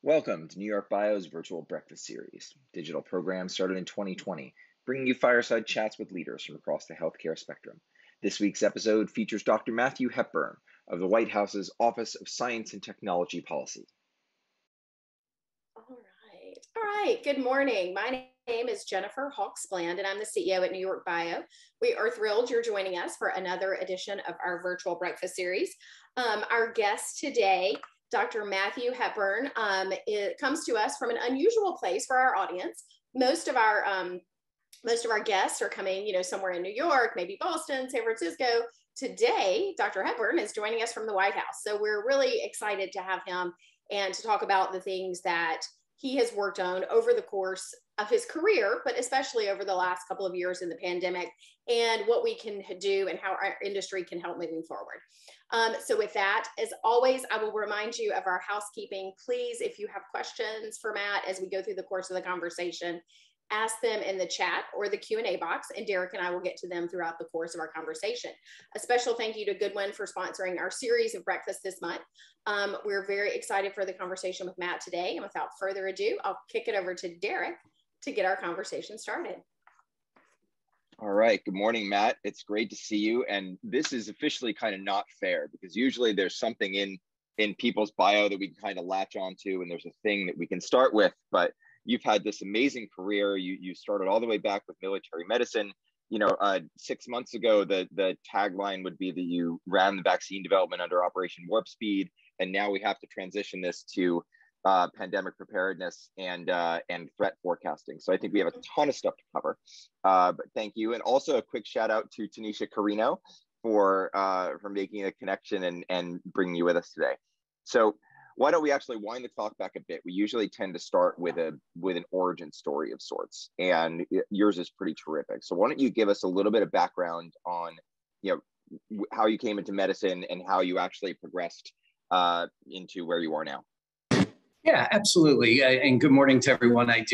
Welcome to New York Bio's virtual breakfast series. Digital program started in 2020, bringing you fireside chats with leaders from across the healthcare spectrum. This week's episode features Dr. Matthew Hepburn of the White House's Office of Science and Technology Policy. All right. Good morning. My name is Jennifer Hawks-Bland, and I'm the CEO at New York Bio. We are thrilled you're joining us for another edition of our virtual breakfast series. Our guest today, Dr. Matthew Hepburn, it comes to us from an unusual place for our audience. Most of our guests are coming, somewhere in New York, maybe Boston, San Francisco. Today, Dr. Hepburn is joining us from the White House. So we're really excited to have him and to talk about the things that he has worked on over the course of his career, but especially over the last couple of years in the pandemic, and what we can do and how our industry can help moving forward. So with that, as always, I will remind you of our housekeeping. Please, if you have questions for Matt as we go through the course of the conversation, ask them in the chat or the Q&A box, and Derek and I will get to them throughout the course of our conversation. A special thank you to Goodwin for sponsoring our series of breakfast this month. We're very excited for the conversation with Matt today, and without further ado, I'll kick it over to Derek to get our conversation started. All right. Good morning, Matt. It's great to see you. And this is officially kind of not fair because usually there's something in people's bio that we can kind of latch onto, and there's a thing that we can start with. But you've had this amazing career. You started all the way back with military medicine. 6 months ago, the tagline would be that you ran the vaccine development under Operation Warp Speed, and now we have to transition this to pandemic preparedness and threat forecasting. So I think we have a ton of stuff to cover. But thank you, and also a quick shout out to Tanisha Carino for making a connection and bringing you with us today. So why don't we actually wind the clock back a bit? We usually tend to start with an origin story of sorts, and yours is pretty terrific. So why don't you give us a little bit of background on, how you came into medicine and how you actually progressed into where you are now? Yeah, absolutely. And good morning to everyone. I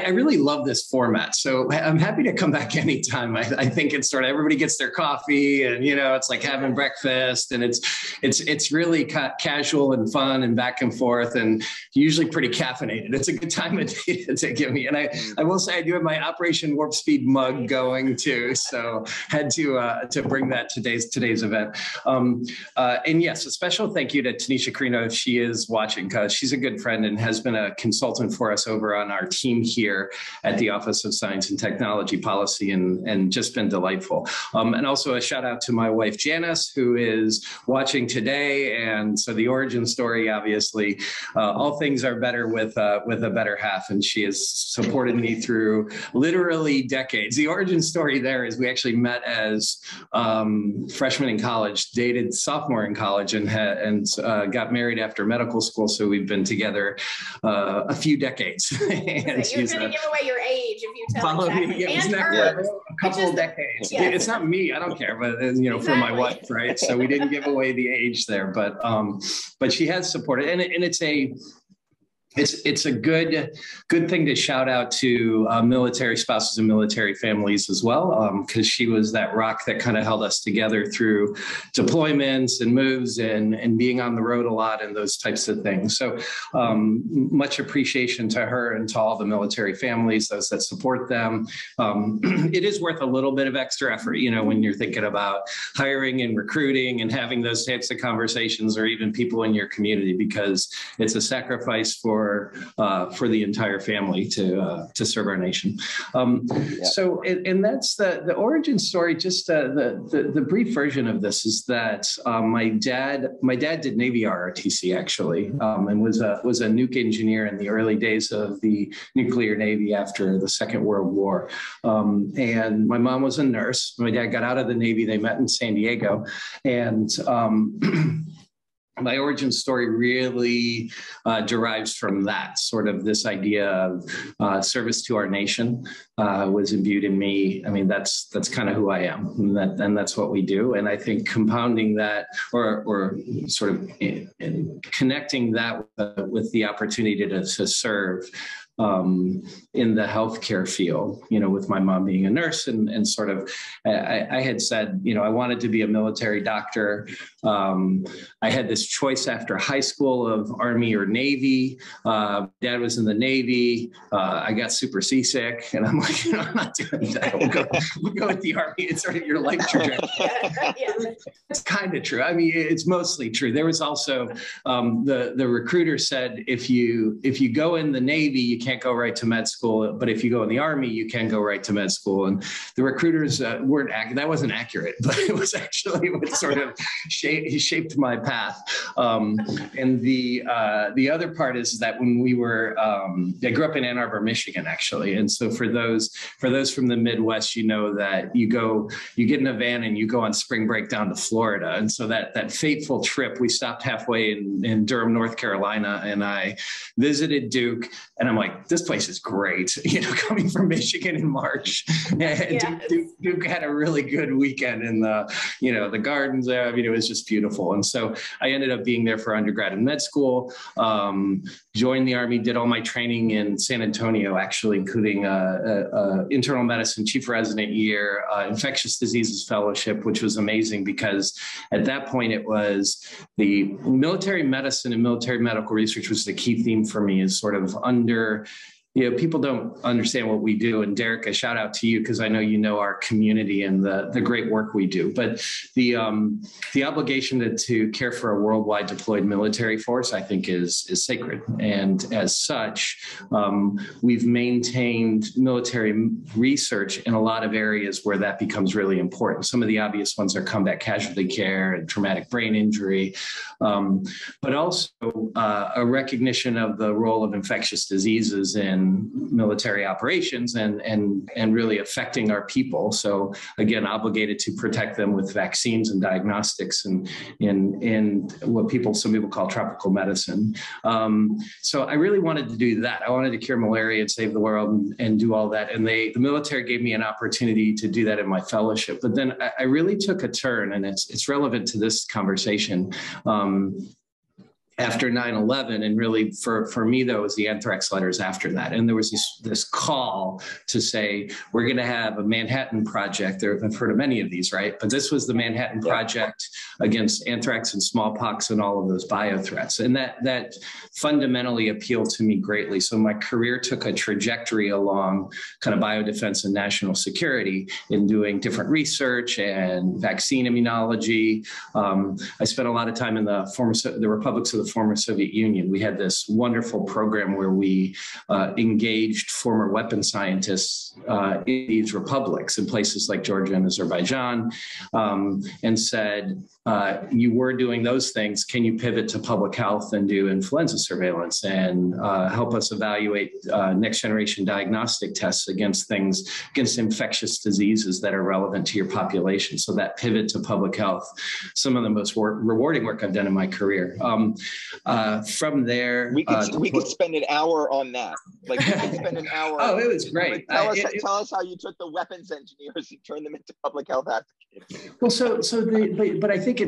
really love this format. So I'm happy to come back anytime. I think it's sort of everybody gets their coffee and, it's like having breakfast, and it's really casual and fun and back and forth and usually pretty caffeinated. It's a good time of day to give me. And I will say I do have my Operation Warp Speed mug going too. So had to bring that to today's event. And yes, a special thank you to Tanisha Carino if she is watching, because she's a good friend and has been a consultant for us over on our team here at the Office of Science and Technology Policy, and just been delightful. And also a shout out to my wife, Janice, who is watching today. And so the origin story, obviously, all things are better with a better half. And she has supported me through literally decades. The origin story there is we actually met as freshmen in college, dated sophomore in college, and got married after medical school. So we've been together a few decades. And so you're going to give away your age if you tell exactly. Me. And her. A couple of decades. Yes. It's not me, I don't care, but exactly. For my wife, right? So we didn't give away the age there, but she has supported, and it's a good thing to shout out to military spouses and military families as well, because she was that rock that kind of held us together through deployments and moves and being on the road a lot and those types of things. So much appreciation to her and to all the military families, those that support them. It is worth a little bit of extra effort, when you're thinking about hiring and recruiting and having those types of conversations, or even people in your community, because it's a sacrifice for the entire family to serve our nation. So, and that's the origin story. Just the brief version of this is that my dad did Navy ROTC actually, and was a nuke engineer in the early days of the nuclear Navy after the Second World War. And my mom was a nurse. My dad got out of the Navy. They met in San Diego, and my origin story really derives from that, sort of this idea of service to our nation was imbued in me. I mean, that's kind of who I am, and that's what we do. And I think compounding that, or sort of connecting that with the opportunity to serve in the healthcare field, with my mom being a nurse and sort of, I had said, I wanted to be a military doctor. I had this choice after high school of Army or Navy. Dad was in the Navy. I got super seasick and I'm like, I'm not doing that. We'll go with the Army. It's sort of your life trajectory. It's kind of true. I mean, it's mostly true. There was also the recruiter said, if you go in the Navy, you can't go right to med school, but if you go in the Army, you can go right to med school. And the recruiters that wasn't accurate, but it was actually what sort of shaped my path. And the other part is that when we were, I grew up in Ann Arbor, Michigan, actually. And so for those from the Midwest, that you get in a van and you go on spring break down to Florida. And so that fateful trip, we stopped halfway in Durham, North Carolina, and I visited Duke. And I'm like, this place is great, coming from Michigan in March. Duke had a really good weekend in the gardens there. I mean, it was just beautiful. And so I ended up being there for undergrad and med school, joined the Army, did all my training in San Antonio, actually, including internal medicine, chief resident year, infectious diseases fellowship, which was amazing because at that point it was the military medicine and military medical research was the key theme for me, is sort of under people don't understand what we do. And Derek, a shout out to you, because I know our community and the great work we do. But the obligation to care for a worldwide deployed military force, I think, is sacred. And as such, we've maintained military research in a lot of areas where that becomes really important. Some of the obvious ones are combat casualty care and traumatic brain injury, but also a recognition of the role of infectious diseases in military operations and really affecting our people. So again, obligated to protect them with vaccines and diagnostics and in what some people call tropical medicine. So I really wanted to do that. I wanted to cure malaria and save the world and do all that. And the military gave me an opportunity to do that in my fellowship. But then I really took a turn, and it's relevant to this conversation. After 9/11, and really for me, though, it was the anthrax letters after that. And there was this call to say, we're going to have a Manhattan Project. I've heard of many of these, right? But this was the Manhattan Project against anthrax and smallpox and all of those biothreats. And that fundamentally appealed to me greatly. So my career took a trajectory along kind of biodefense and national security in doing different research and vaccine immunology. I spent a lot of time in the republics of the former Soviet Union. We had this wonderful program where we engaged former weapon scientists in these republics in places like Georgia and Azerbaijan, and said, you were doing those things. Can you pivot to public health and do influenza surveillance and help us evaluate next generation diagnostic tests against infectious diseases that are relevant to your population? So that pivot to public health, some of the most rewarding work I've done in my career. From there, we could spend an hour on that. Like, we could spend an hour. Oh, it was great. Tell us how you took the weapons engineers and turned them into public health advocates. Well, but I think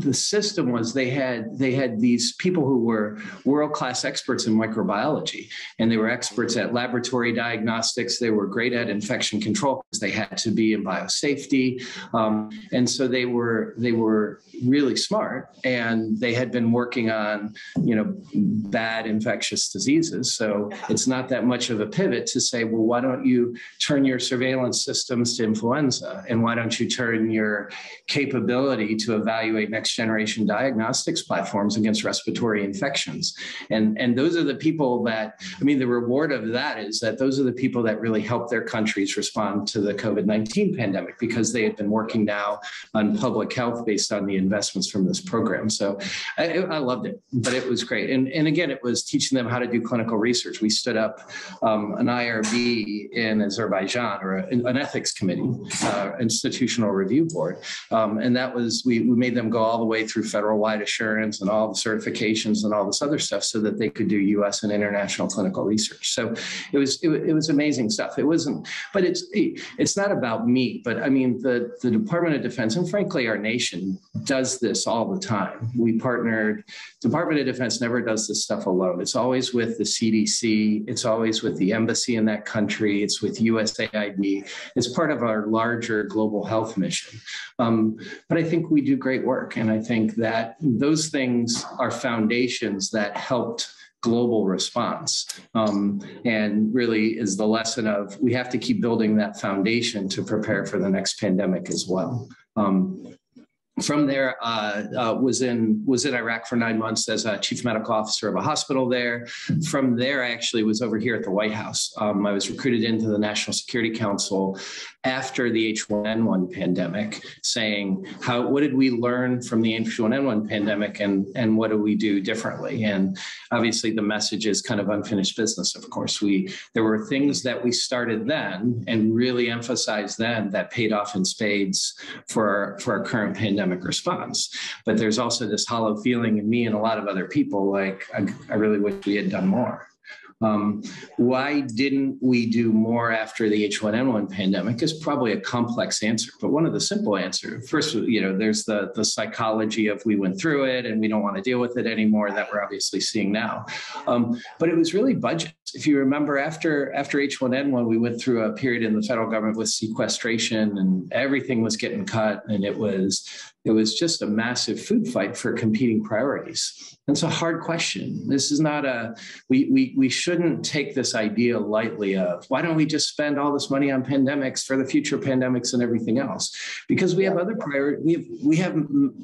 the system was they had these people who were world-class experts in microbiology, and they were experts at laboratory diagnostics. They were great at infection control because they had to be in biosafety, and so they were really smart, and they had been working on bad infectious diseases. So it's not that much of a pivot to say, well, why don't you turn your surveillance systems to influenza? And why don't you turn your capability to evaluate next generation diagnostics platforms against respiratory infections? And those are the people that, the reward of that is that those are the people that really helped their countries respond to the COVID-19 pandemic, because they had been working now on public health based on the investments from this program. So I loved it, but it was great. And again, it was teaching them how to do clinical research. We stood up an IRB in Azerbaijan, or an ethics committee, institutional review board. And that was, we made them go all the way through federal-wide assurance and all the certifications and all this other stuff so that they could do US and international clinical research. So it was amazing stuff. It wasn't, but it's not about me, but the Department of Defense, and frankly, our nation does this all the time. We partnered, Department of Defense never does this stuff alone. It's always with the CDC. It's always with the embassy in that country. It's with USAID. It's part of our larger global health mission. But I think we do great work. And I think that those things are foundations that helped global response, and really is the lesson of we have to keep building that foundation to prepare for the next pandemic as well. From there, was in Iraq for 9 months as a chief medical officer of a hospital there. From there, I actually was over here at the White House. I was recruited into the National Security Council after the H1N1 pandemic, saying, what did we learn from the H1N1 pandemic, and what do we do differently? And obviously, the message is kind of unfinished business. Of course, there were things that we started then and really emphasized then that paid off in spades for our current pandemic response. But there's also this hollow feeling in me and a lot of other people, like, I really wish we had done more. Why didn't we do more after the H1N1 pandemic is probably a complex answer, but one of the simple answers, first, there's the psychology of we went through it and we don't want to deal with it anymore that we're obviously seeing now. But it was really budget. If you remember, after H1N1, we went through a period in the federal government with sequestration and everything was getting cut, and it was just a massive food fight for competing priorities. And it's a hard question. This is not we shouldn't take this idea lightly of why don't we just spend all this money on pandemics for the future pandemics and everything else? Because we have other priorities. We have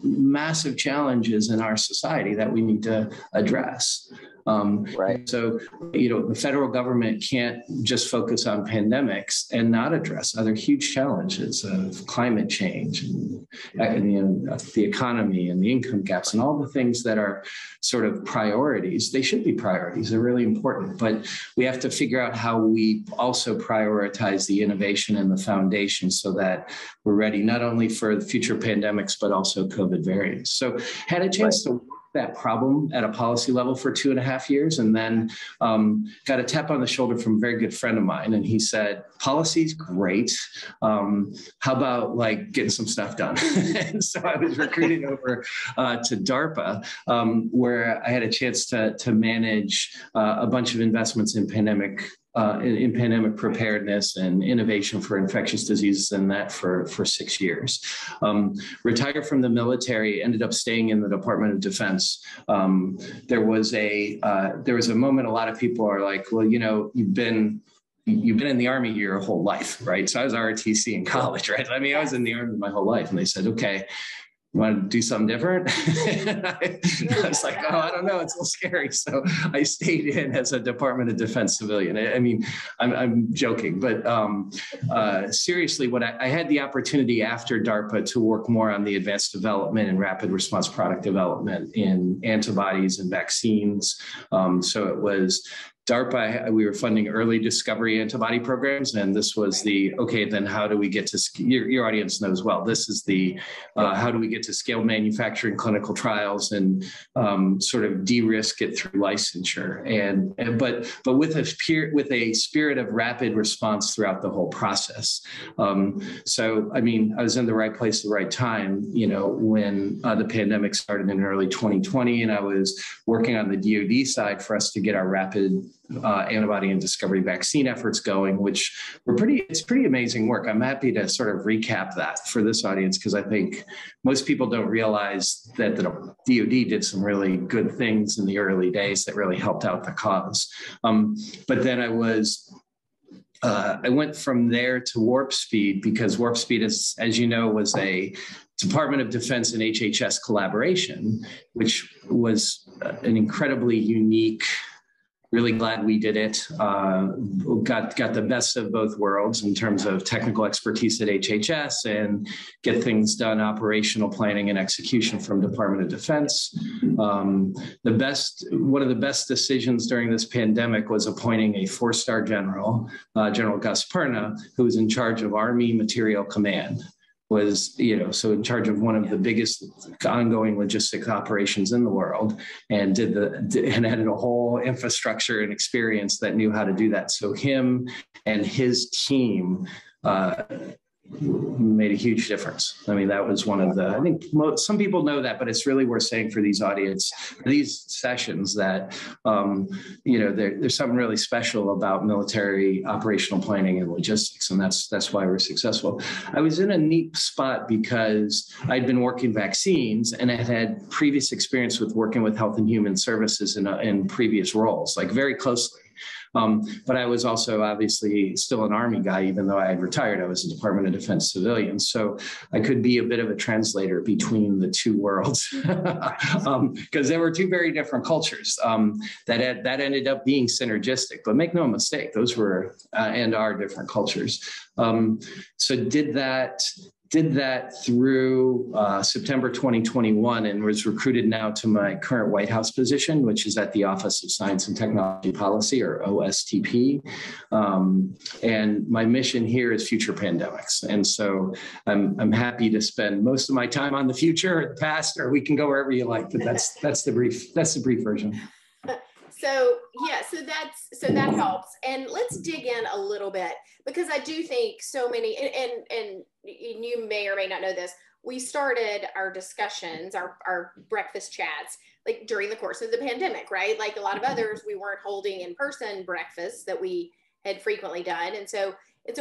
massive challenges in our society that we need to address. Right. So, the federal government can't just focus on pandemics and not address other huge challenges of climate change and the economy and the income gaps and all the things that are sort of priorities. They should be priorities. They're really important, but we have to figure out how we also prioritize the innovation and the foundation so that we're ready not only for the future pandemics, but also COVID variants. So had a chance to that problem at a policy level for 2.5 years, and then got a tap on the shoulder from a very good friend of mine, and he said, "Policy's great. How about getting some stuff done?" And so I was recruited over to DARPA, where I had a chance to manage a bunch of investments in pandemic preparedness and innovation for infectious diseases, and that for 6 years. Retired from the military, ended up staying in the Department of Defense. There was a moment. A lot of people are like, "Well, you've been in the Army your whole life, right?" So I was ROTC in college, right? I mean, I was in the Army my whole life, and they said, "Okay, you want to do something different?" I was like, "Oh, I don't know. It's a little scary." So I stayed in as a Department of Defense civilian. I mean, I'm joking, but seriously, what I had the opportunity after DARPA to work more on the advanced development and rapid response product development in antibodies and vaccines. So it was DARPA, we were funding early discovery antibody programs, and this was then how do we get to, your audience knows well, this is how do we get to scale manufacturing clinical trials and sort of de-risk it through licensure, but with a spirit of rapid response throughout the whole process. So, I mean, I was in the right place at the right time, when the pandemic started in early 2020, and I was working on the DoD side for us to get our rapid antibody and discovery vaccine efforts going, which it's pretty amazing work. I'm happy to sort of recap that for this audience, because I think most people don't realize that the DoD did some really good things in the early days that really helped out the cause. But then I went from there to Warp Speed, because Warp Speed is, as you know, was a Department of Defense and HHS collaboration, which was an incredibly unique. Really glad we did it. Got the best of both worlds in terms of technical expertise at HHS and get things done, operational planning and execution from Department of Defense. One of the best decisions during this pandemic was appointing a 4-star general, General Gus Perna, who was in charge of Army Material Command. Was, so in charge of one of the biggest ongoing logistics operations in the world, and had a whole infrastructure and experience that knew how to do that. So him and his team made a huge difference. I mean, that was one of the, I think some people know that, but it's really worth saying for these audience, for these sessions that, there's something really special about military operational planning and logistics. And that's why we're successful. I was in a neat spot because I'd been working vaccines and I had previous experience with working with Health and Human Services in previous roles, like very closely. But I was also obviously still an Army guy, even though I had retired. I was a Department of Defense civilian. So I could be a bit of a translator between the two worlds because there were two very different cultures that ended up being synergistic. But make no mistake, those were and are different cultures. So did that through September 2021 and was recruited now to my current White House position, which is at the Office of Science and Technology Policy, or OSTP. And my mission here is future pandemics. And so I'm happy to spend most of my time on the future or the past, or we can go wherever you like, but that's the brief version. So yeah, so that helps. And let's dig in a little bit, because I do think so many, and you may or may not know this, we started our discussions, our breakfast chats, like during the course of the pandemic, right? Like a lot of others, we weren't holding in-person breakfasts that we had frequently done. And so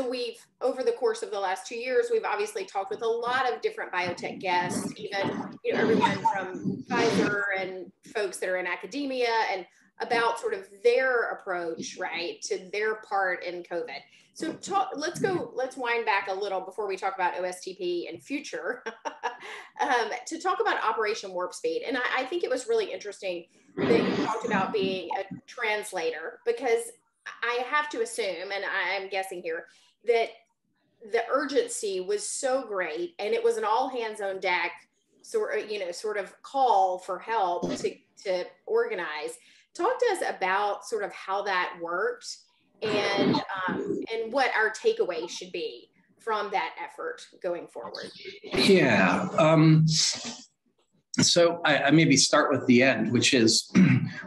we've, over the course of the last 2 years, we've obviously talked with a lot of different biotech guests, even, everyone from Pfizer and folks that are in academia, and about sort of their approach, right, to their part in COVID. So let's wind back a little before we talk about OSTP and future to talk about Operation Warp Speed. And I think it was really interesting that you talked about being a translator, because I have to assume, and I'm guessing here, that the urgency was so great and it was an all hands on deck sort of call for help to organize. Talk to us about sort of how that worked and what our takeaway should be from that effort going forward. Yeah. So I maybe start with the end, which is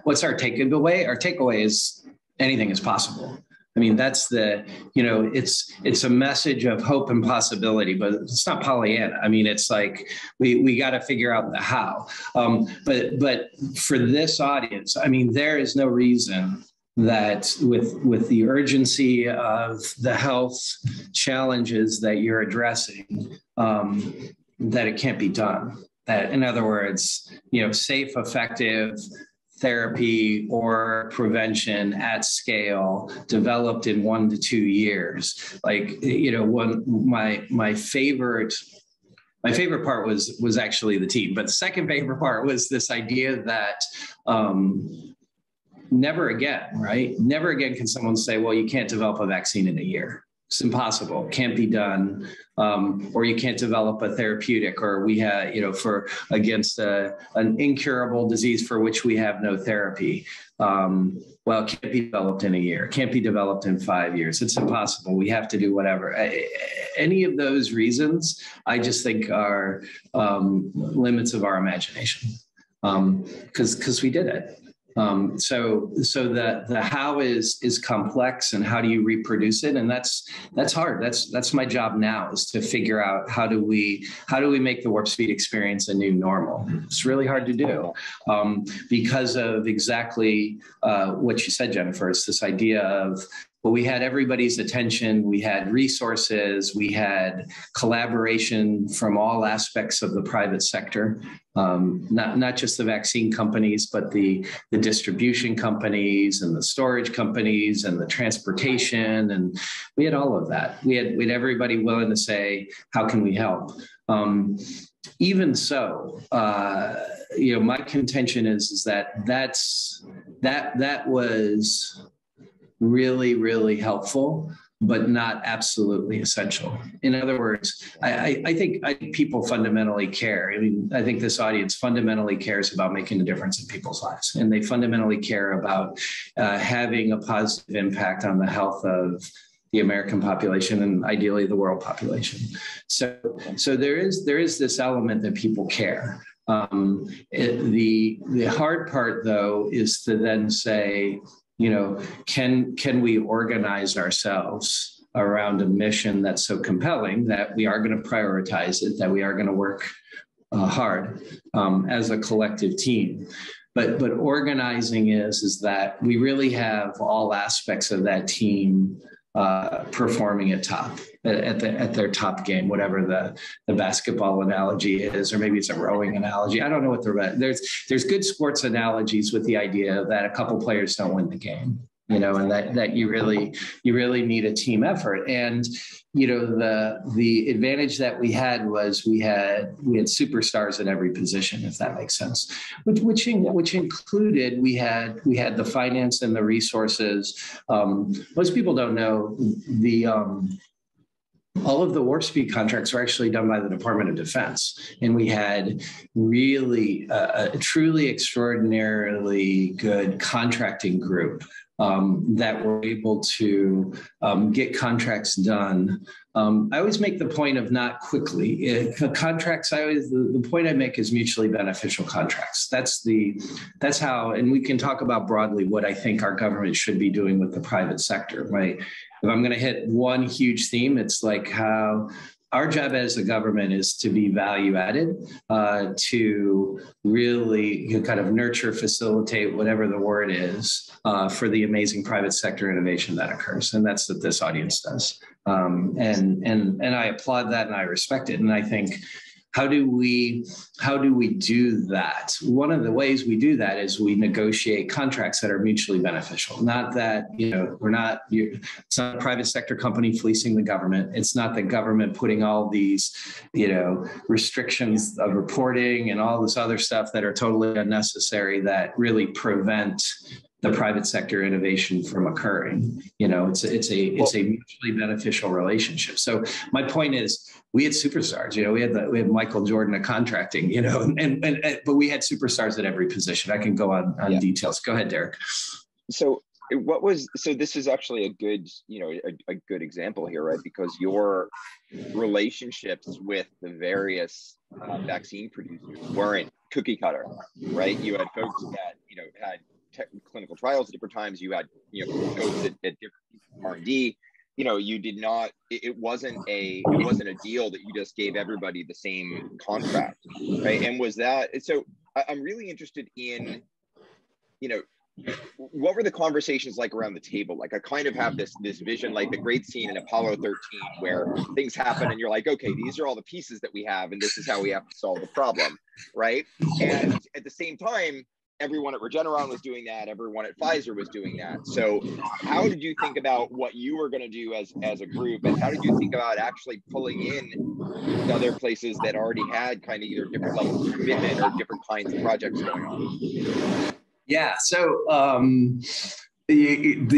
what's our takeaway? Our takeaway is anything is possible. I mean, that's it's a message of hope and possibility, but it's not Pollyanna. I mean, it's like we got to figure out the how. But for this audience, I mean, there is no reason that with the urgency of the health challenges that you're addressing, that it can't be done. That, in other words, safe, effective therapy or prevention at scale developed in 1 to 2 years. Like, one, my favorite part was actually the team, but the second favorite part was this idea that never again, right? Never again can someone say, well, you can't develop a vaccine in a year. It's impossible, can't be done, or you can't develop a therapeutic, or we have, against an incurable disease for which we have no therapy. Well, it can't be developed in a year, can't be developed in 5 years. It's impossible. We have to do whatever. Any of those reasons, I just think are limits of our imagination, because we did it. So the how is complex, and how do you reproduce it? And that's hard. That's my job now, is to figure out how do we make the Warp Speed experience a new normal. It's really hard to do because of exactly what you said, Jennifer. It's this idea of, well, we had everybody's attention, we had resources, we had collaboration from all aspects of the private sector, not just the vaccine companies, but the distribution companies and the storage companies and the transportation, and we had all of that. We had everybody willing to say, how can we help? Even so, my contention is that was really, really helpful, but not absolutely essential. In other words, I think people fundamentally care. I mean, I think this audience fundamentally cares about making a difference in people's lives, and they fundamentally care about having a positive impact on the health of the American population and ideally the world population. So there is this element that people care. The hard part, though, is to then say, can we organize ourselves around a mission that's so compelling that we are going to prioritize it, that we are going to work hard as a collective team. But organizing is that we really have all aspects of that team performing at their top game, whatever the basketball analogy is, or maybe it's a rowing analogy. I don't know what there's good sports analogies with the idea that a couple players don't win the game, and that you really need a team effort. And the advantage that we had was we had superstars at every position, if that makes sense, which included we had the finance and the resources. Most people don't know all of the warp speed contracts were actually done by the Department of Defense. And we had really a truly extraordinarily good contracting group that were able to get contracts done. I always make the point of not quickly. Contracts, the point I make is mutually beneficial contracts. That's how, and we can talk about broadly what I think our government should be doing with the private sector, right? If I'm going to hit one huge theme, it's like how our job as a government is to be value added, to really kind of nurture, facilitate, whatever the word is, for the amazing private sector innovation that occurs. And that's what this audience does. And I applaud that and I respect it. And I think, how do we do that? One of the ways we do that is we negotiate contracts that are mutually beneficial. Not that, it's not a private sector company fleecing the government. It's not the government putting all these, restrictions of reporting and all this other stuff that are totally unnecessary that really prevent the private sector innovation from occurring. It's a mutually beneficial relationship. So my point is, we had superstars. We had Michael Jordan of contracting. But we had superstars at every position. I can go on details. Go ahead, Derek. So this is actually a good, a good example here, right? Because your relationships with the various vaccine producers weren't cookie cutter, right? You had folks that had clinical trials at different times. You had folks at different R&D. You did not. It wasn't a deal that you just gave everybody the same contract, right? And was that so? I'm really interested in, what were the conversations like around the table? Like, I kind of have this vision, like the great scene in Apollo 13, where things happen and you're like, okay, these are all the pieces that we have, and this is how we have to solve the problem, right? And at the same time, everyone at Regeneron was doing that. Everyone at Pfizer was doing that. So how did you think about what you were going to do as a group? And how did you think about actually pulling in other places that already had kind of either different levels of commitment or different kinds of projects going on? Yeah. So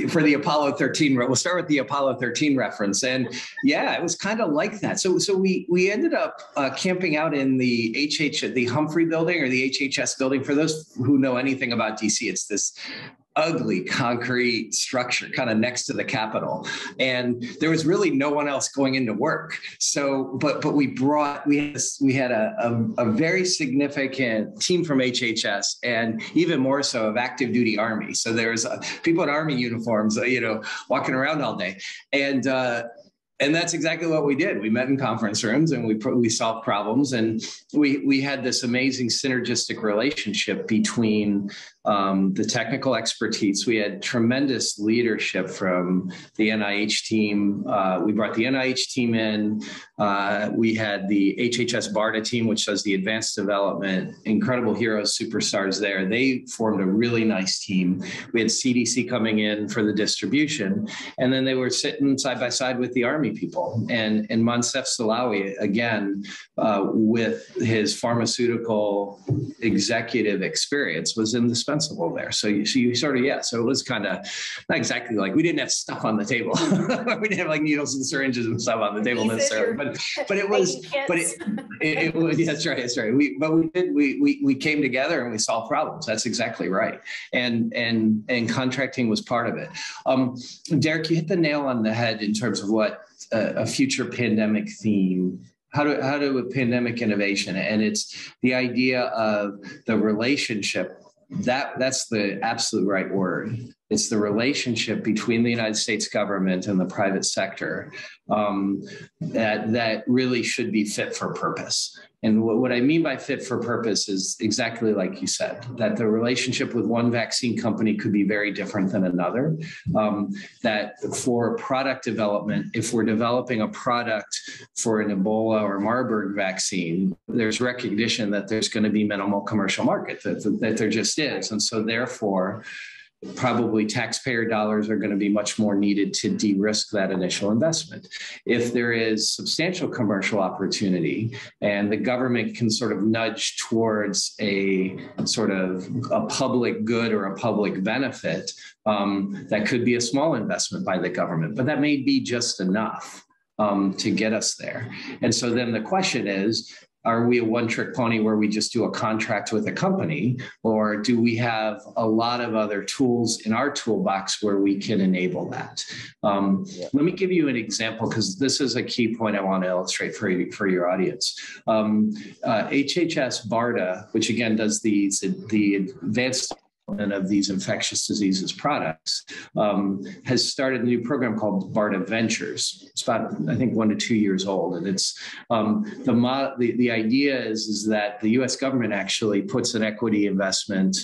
for the Apollo 13, we'll start with the Apollo 13 reference. And yeah, it was kind of like that. So we ended up camping out in the Humphrey building, or the HHS building. For those who know anything about DC, it's this ugly concrete structure kind of next to the Capitol. And there was really no one else going into work. So, but we had a very significant team from HHS, and even more so of active duty Army. So there's people in Army uniforms, walking around all day. And that's exactly what we did. We met in conference rooms and we solved problems, and we had this amazing synergistic relationship between the technical expertise. We had tremendous leadership from the NIH team. We brought the NIH team in. We had the HHS BARDA team, which does the advanced development, incredible heroes, superstars there. They formed a really nice team. We had CDC coming in for the distribution, and then they were sitting side by side with the Army people. And Monsef Salawi, again, with his pharmaceutical executive experience, was indispensable there. So you sort of, so it was kind of not exactly like, we didn't have stuff on the table. We didn't have like needles and syringes and stuff on the table necessarily, but it was, it was, that's right. We came together and we solved problems. That's exactly right. And contracting was part of it. Derek, you hit the nail on the head in terms of what a future pandemic theme, how do a pandemic innovation, and it's the idea of the relationship. That's the absolute right word. It's the relationship between the United States government and the private sector that really should be fit for purpose. And what I mean by fit for purpose is exactly like you said, that the relationship with one vaccine company could be very different than another. That for product development, if we're developing a product for an Ebola or Marburg vaccine, there's recognition that there's going to be minimal commercial market, that there just is. And so therefore, probably taxpayer dollars are going to be much more needed to de-risk that initial investment. If there is substantial commercial opportunity and the government can sort of nudge towards a sort of a public good or a public benefit, that could be a small investment by the government, but that may be just enough to get us there. And so then the question is, are we a one-trick pony where we just do a contract with a company, or do we have a lot of other tools in our toolbox where we can enable that? Let me give you an example, because this is a key point I want to illustrate for your audience. HHS BARDA, which again does the advanced of these infectious diseases products, has started a new program called BARDA Ventures. It's about, I think, 1 to 2 years old. And it's the idea is that the US government actually puts an equity investment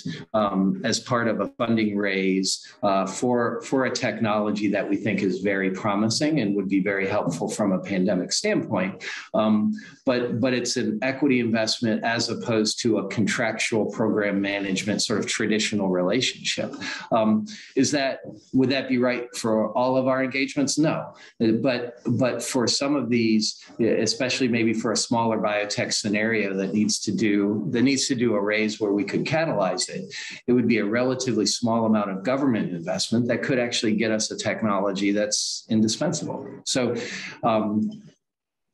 as part of a funding raise for a technology that we think is very promising and would be very helpful from a pandemic standpoint. But it's an equity investment as opposed to a contractual program management sort of traditional relationship. Would that be right for all of our engagements? No, but for some of these, especially maybe for a smaller biotech scenario that needs to do a raise where we could catalyze it, it would be a relatively small amount of government investment that could actually get us a technology that's indispensable. So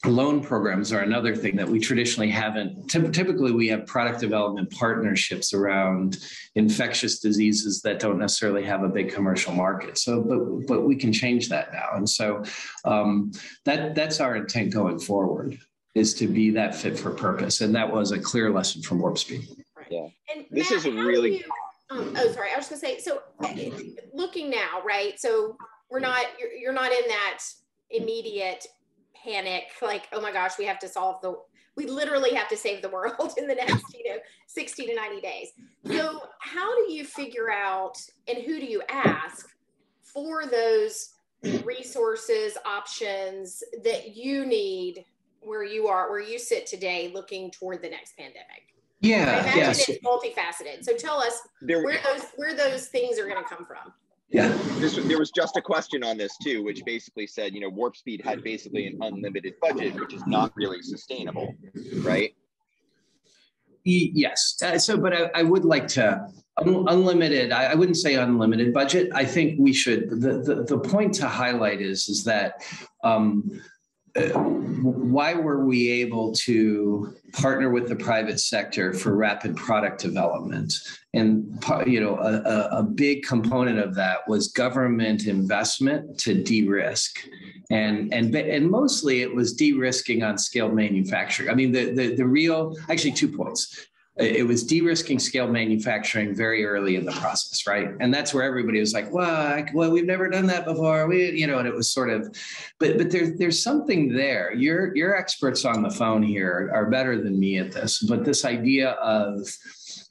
loan programs are another thing that we traditionally haven't. Typically, we have product development partnerships around infectious diseases that don't necessarily have a big commercial market. So, but we can change that now. And so that's our intent going forward, is to be that fit for purpose. And that was a clear lesson from Warp Speed. Yeah. And this Matt, is a really... sorry, I was going to say, so looking now, right? So you're not in that immediate panic, like, oh my gosh, we literally have to save the world in the next 60 to 90 days. So how do you figure out, and who do you ask for those resources, options that you need where you sit today looking toward the next pandemic? Yeah, I imagine it's multifaceted. So tell us where those things are going to come from. Yeah. There was just a question on this too, which basically said, Warp Speed had basically an unlimited budget, which is not really sustainable, right? Yes. But I would like to unlimited. I wouldn't say unlimited budget. I think we should. The point to highlight is that why were we able to partner with the private sector for rapid product development? And a big component of that was government investment to de-risk, and mostly it was de-risking on scaled manufacturing. I mean, the real, actually 2 points. It was de-risking scale manufacturing very early in the process, right? And that's where everybody was like, well, we've never done that before. And it was sort of, but there's something there. Your experts on the phone here are better than me at this, but this idea of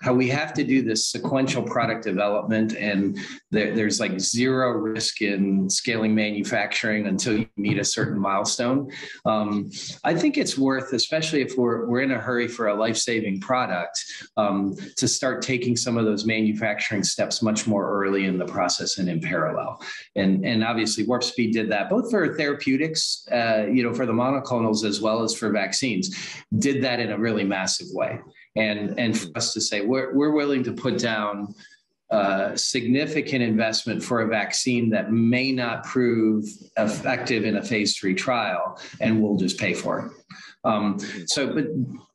how we have to do this sequential product development, and there's like zero risk in scaling manufacturing until you meet a certain milestone. I think it's worth, especially if we're in a hurry for a life-saving product, to start taking some of those manufacturing steps much more early in the process and in parallel. And obviously Warp Speed did that, both for therapeutics, for the monoclonals as well as for vaccines, did that in a really massive way. And for us to say, we're willing to put down significant investment for a vaccine that may not prove effective in a phase 3 trial, and we'll just pay for it.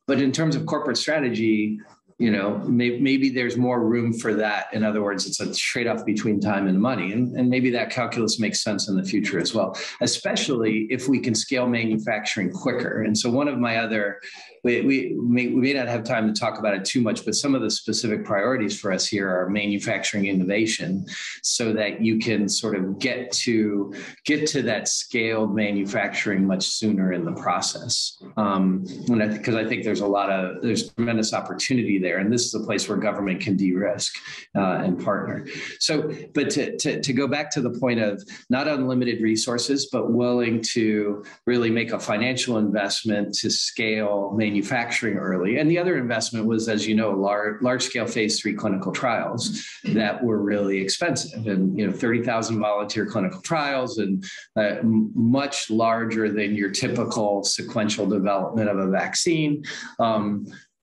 But in terms of corporate strategy, maybe there's more room for that. In other words, it's a trade-off between time and money. And maybe that calculus makes sense in the future as well, especially if we can scale manufacturing quicker. And so one of my other we may not have time to talk about it too much, but some of the specific priorities for us here are manufacturing innovation, so that you can sort of get to that scaled manufacturing much sooner in the process. Because I think there's tremendous opportunity there, and this is a place where government can de-risk and partner. So, but to go back to the point of not unlimited resources, but willing to really make a financial investment to scale manufacturing early. And the other investment was, as you know, large scale phase 3 clinical trials that were really expensive, and 30,000 volunteer clinical trials, and much larger than your typical sequential development of a vaccine.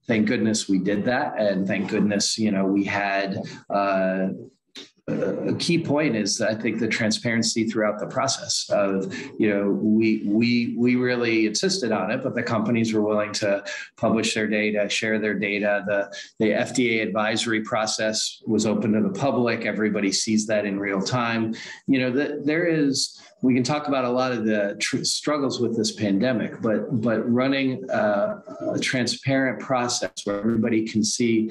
Thank goodness we did that, and thank goodness we had. A key point is, I think, the transparency throughout the process of, we really insisted on it, but the companies were willing to publish their data, share their data. The FDA advisory process was open to the public. Everybody sees that in real time. We can talk about a lot of the struggles with this pandemic, but running a transparent process where everybody can see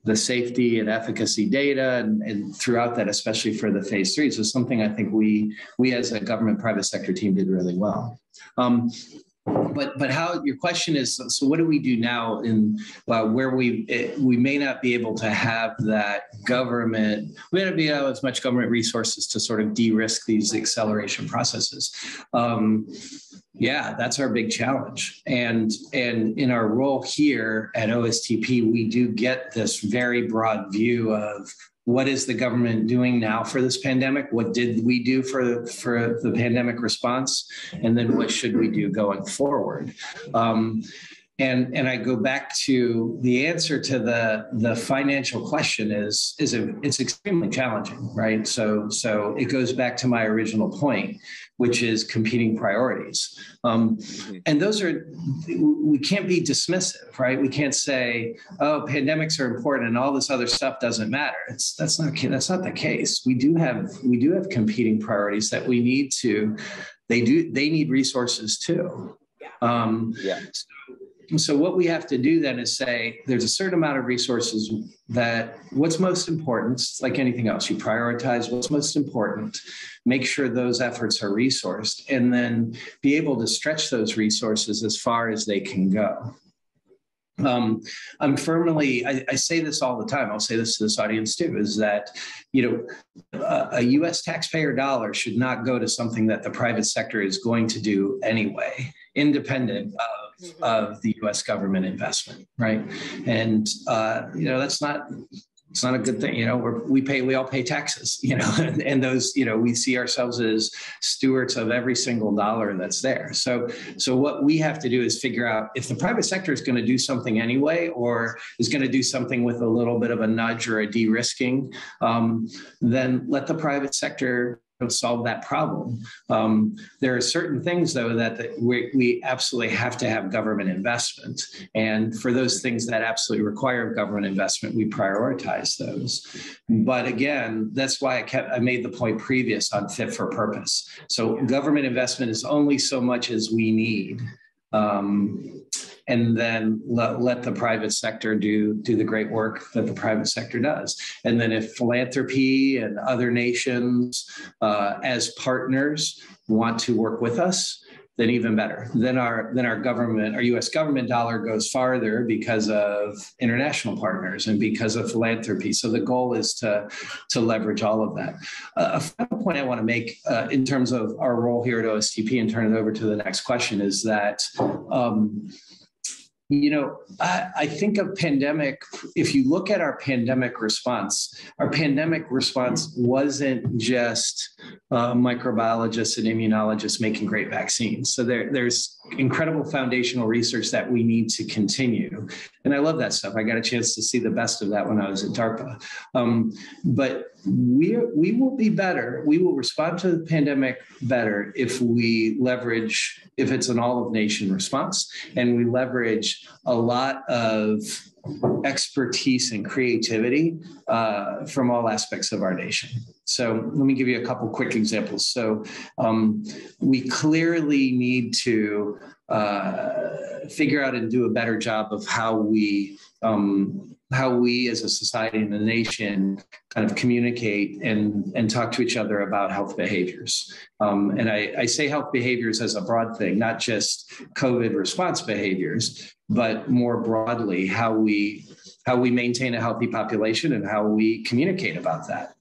the safety and efficacy data and throughout that, especially for the phase 3s, is something I think we as a government private sector team did really well. But how your question is, so what do we do now in where we may not be able to have that government, we may not be able to have as much government resources to sort of de-risk these acceleration processes. Yeah, that's our big challenge. And in our role here at OSTP, we do get this very broad view of what is the government doing now for this pandemic? What did we do for the pandemic response? And then what should we do going forward? And I go back to the answer to the financial question is it's extremely challenging, right? So it goes back to my original point, which is competing priorities. And those we can't be dismissive, right? We can't say, oh, pandemics are important and all this other stuff doesn't matter. That's not the case. We do have competing priorities that we need to. They need resources too. So what we have to do then is say, there's a certain amount of resources that what's most important, like anything else, you prioritize what's most important, make sure those efforts are resourced, and then be able to stretch those resources as far as they can go. I say this all the time. I'll say this to this audience too, is that, a US taxpayer dollar should not go to something that the private sector is going to do anyway, independent of the US government investment, right? And, it's not a good thing. We all pay taxes, and those, we see ourselves as stewards of every single dollar that's there. So what we have to do is figure out if the private sector is going to do something anyway, or is going to do something with a little bit of a nudge or a de-risking, then let the private sector solve that problem. There are certain things, though, that we absolutely have to have government investment. And for those things that absolutely require government investment, we prioritize those. But again, that's why I made the point previous on fit for purpose. So government investment is only so much as we need. And then let the private sector do the great work that the private sector does. And then if philanthropy and other nations as partners want to work with us, then even better. Then our US government dollar goes farther because of international partners and because of philanthropy. So the goal is to leverage all of that. A final point I want to make in terms of our role here at OSTP, and turn it over to the next question, is that I think of pandemic, if you look at our pandemic response wasn't just microbiologists and immunologists making great vaccines. So there's incredible foundational research that we need to continue. And I love that stuff. I got a chance to see the best of that when I was at DARPA. But we will be better. We will respond to the pandemic better if it's an all of nation response, and we leverage a lot of expertise and creativity from all aspects of our nation. So let me give you a couple quick examples. So we clearly need to figure out and do a better job of how we as a society and a nation kind of communicate and talk to each other about health behaviors. And I say health behaviors as a broad thing, not just COVID response behaviors, but more broadly, how we maintain a healthy population and how we communicate about that.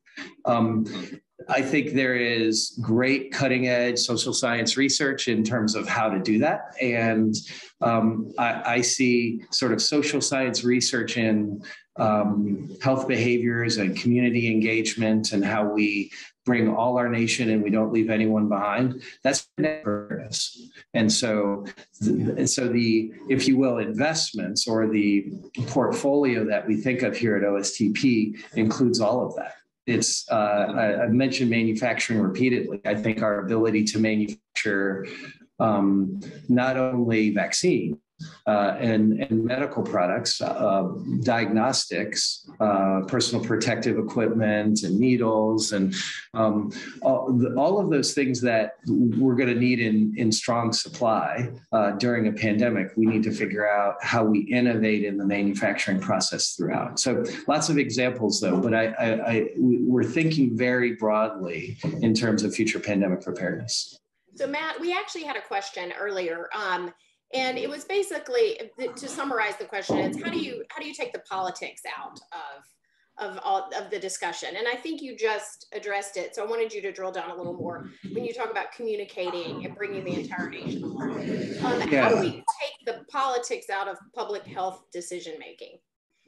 I think there is great cutting edge social science research in terms of how to do that. And I see sort of social science research in health behaviors and community engagement and how we bring all our nation and we don't leave anyone behind. That's purpose. And so the, if you will, investments or the portfolio that we think of here at OSTP includes all of that. It's, I've mentioned manufacturing repeatedly. I think our ability to manufacture not only vaccines and medical products, diagnostics, personal protective equipment and needles and all of those things that we're going to need in strong supply during a pandemic. We need to figure out how we innovate in the manufacturing process throughout. So lots of examples though, but we're thinking very broadly in terms of future pandemic preparedness. So Matt, we actually had a question earlier. And it was basically, to summarize the question, it's how do you take the politics out of all of the discussion? And I think you just addressed it. So I wanted you to drill down a little more when you talk about communicating and bringing the entire nation along. How do we take the politics out of public health decision making?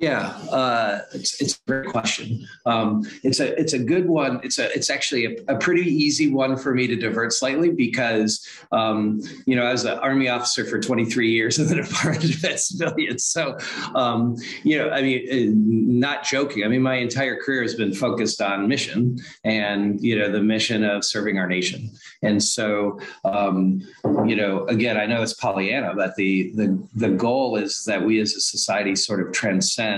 Yeah, it's a great question. It's a good one. It's actually a pretty easy one for me to divert slightly because I was an Army officer for 23 years in the Department of Defense Civilians. So not joking. I mean, my entire career has been focused on mission and the mission of serving our nation. And so again, I know it's Pollyanna, but the goal is that we as a society sort of transcend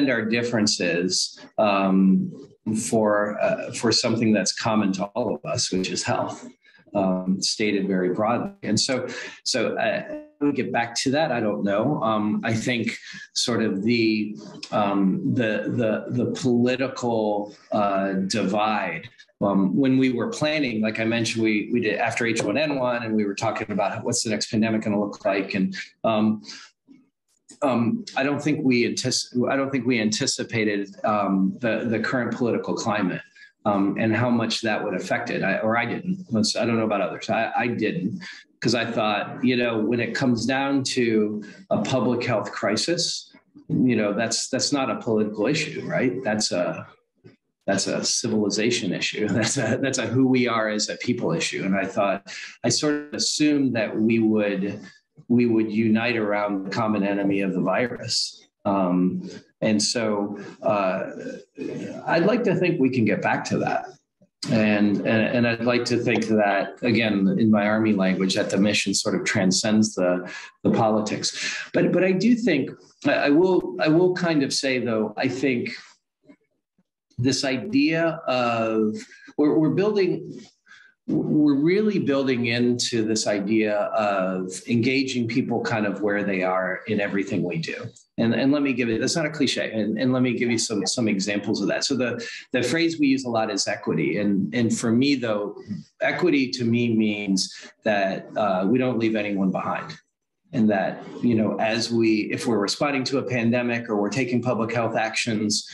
our differences for something that's common to all of us, which is health, stated very broadly. And so we get back to that. I don't know. I think sort of the political divide. When we were planning, like I mentioned, we did after H1N1, and we were talking about what's the next pandemic going to look like, and I don't think we anticipated the current political climate and how much that would affect it. I didn't. I don't know about others. I didn't, because I thought, when it comes down to a public health crisis, that's not a political issue, right? That's a civilization issue. That's a who we are as a people issue. And I sort of assumed that we would unite around the common enemy of the virus. And so I'd like to think we can get back to that. And I'd like to think that, again, in my Army language, that the mission sort of transcends the politics. But I do think, I will kind of say, though, I think this idea of we're really building into this idea of engaging people kind of where they are in everything we do. And let me give it, that's not a cliche. And let me give you some examples of that. So the phrase we use a lot is equity. And for me, though, equity to me means that we don't leave anyone behind. And that, if we're responding to a pandemic or we're taking public health actions,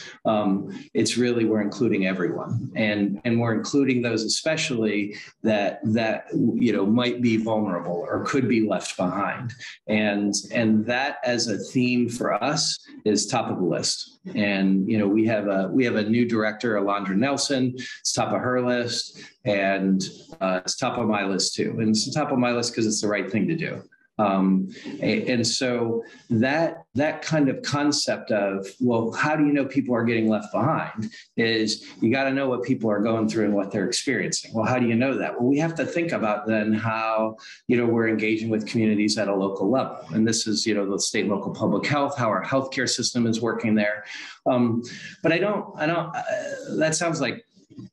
it's really, we're including everyone, and we're including those especially that might be vulnerable or could be left behind. And that as a theme for us is top of the list. And, we have a new director, Alondra Nelson. It's top of her list, and it's top of my list too. And it's top of my list because it's the right thing to do. And so that kind of concept of, well, how do you know people are getting left behind, is you got to know what people are going through and what they're experiencing. Well, how do you know that? Well, we have to think about then how, we're engaging with communities at a local level. And this is, the state and local public health, how our healthcare system is working there. But that sounds like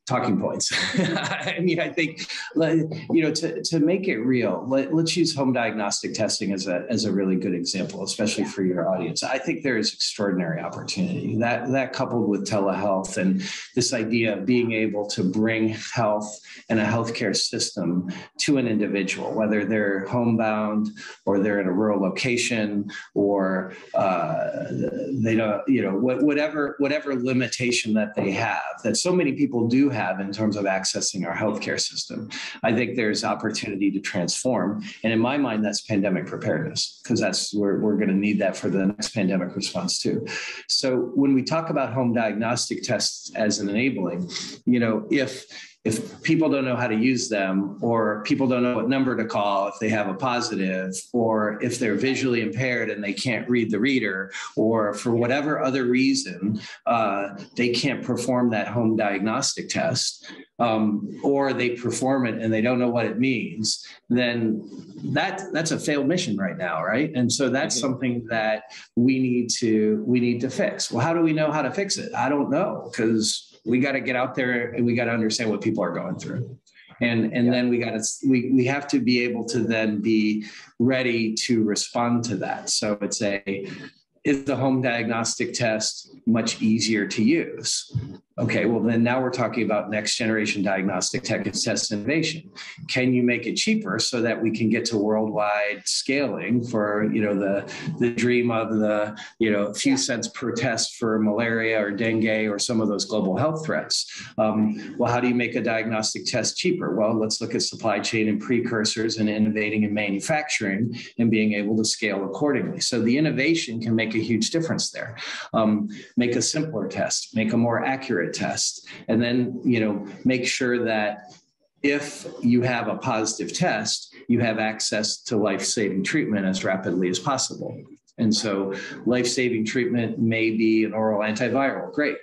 talking points. I mean, I think, to make it real, let's use home diagnostic testing as a really good example, especially for your audience. I think there is extraordinary opportunity that coupled with telehealth and this idea of being able to bring health and a healthcare system to an individual, whether they're homebound or they're in a rural location or they don't, whatever limitation that they have, that so many people do have in terms of accessing our healthcare system. I think there's opportunity to transform. And in my mind, that's pandemic preparedness, because that's where we're going to need that for the next pandemic response too. So when we talk about home diagnostic tests as an enabling, if people don't know how to use them, or people don't know what number to call if they have a positive, or if they're visually impaired and they can't read the reader, or for whatever other reason, they can't perform that home diagnostic test, or they perform it and they don't know what it means, then that's a failed mission right now, right? And so that's something that we need to fix. Well, how do we know how to fix it? I don't know, because we got to get out there and we got to understand what people are going through. And then we have to be able to then be ready to respond to that. So is the home diagnostic test much easier to use? Okay, well, then now we're talking about next generation diagnostic test innovation. Can you make it cheaper so that we can get to worldwide scaling for, the dream of the, few cents per test for malaria or dengue or some of those global health threats? Well, how do you make a diagnostic test cheaper? Well, let's look at supply chain and precursors and innovating in manufacturing and being able to scale accordingly. So the innovation can make a huge difference there. Make a simpler test, make a more accurate test, and then make sure that if you have a positive test, you have access to life-saving treatment as rapidly as possible. And so life-saving treatment may be an oral antiviral, great.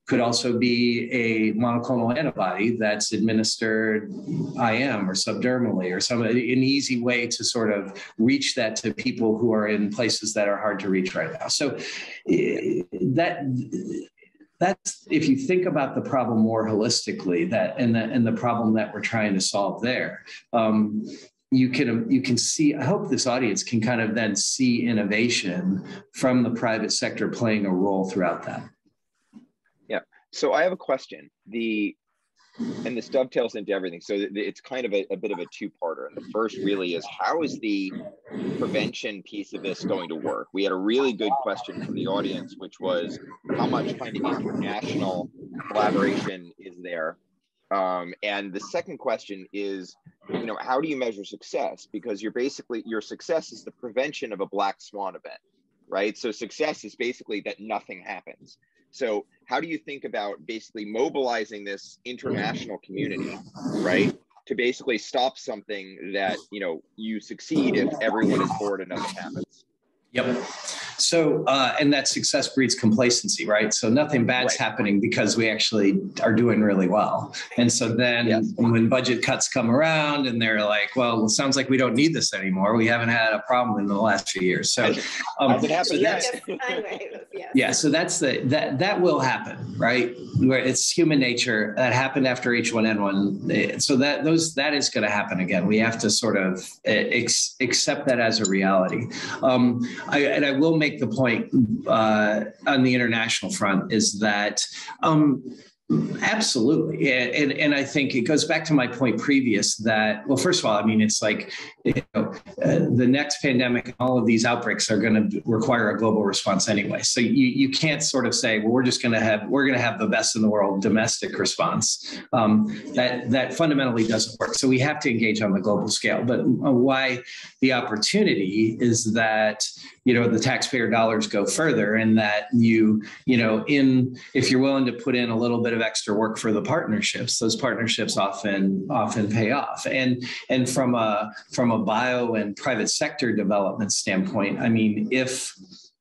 Could also be a monoclonal antibody that's administered IM or subdermally, or an easy way to sort of reach that to people who are in places that are hard to reach right now. So that's if you think about the problem more holistically, and the problem that we're trying to solve there, you can see. I hope this audience can kind of then see innovation from the private sector playing a role throughout that. Yeah. So I have a question. And this dovetails into everything. So it's kind of a bit of a two-parter. And the first really is, how is the prevention piece of this going to work? We had a really good question from the audience, which was, how much kind of international collaboration is there? And the second question is, how do you measure success? Because your success is the prevention of a black swan event, right? So success is basically that nothing happens. So how do you think about basically mobilizing this international community, right, to basically stop something that, you succeed if everyone is bored and nothing happens? Yep. So, and that success breeds complacency, right? So nothing bad's happening because we actually are doing really well. And so then when budget cuts come around and they're like, well, it sounds like we don't need this anymore. We haven't had a problem in the last few years. So, so that's that will happen, right? Where it's human nature. That happened after H1N1. So that is going to happen again. We have to sort of accept that as a reality. I will make the point on the international front is that absolutely. And I think it goes back to my point previous that, well, first of all, I mean, it's like, the next pandemic, all of these outbreaks are going to require a global response anyway. So you can't sort of say, well, we're going to have the best in the world domestic response. That fundamentally doesn't work. So we have to engage on the global scale. But why the opportunity is that, the taxpayer dollars go further, and that if you're willing to put in a little bit of extra work for the partnerships, those partnerships often pay off. And from a bio and private sector development standpoint, I mean, if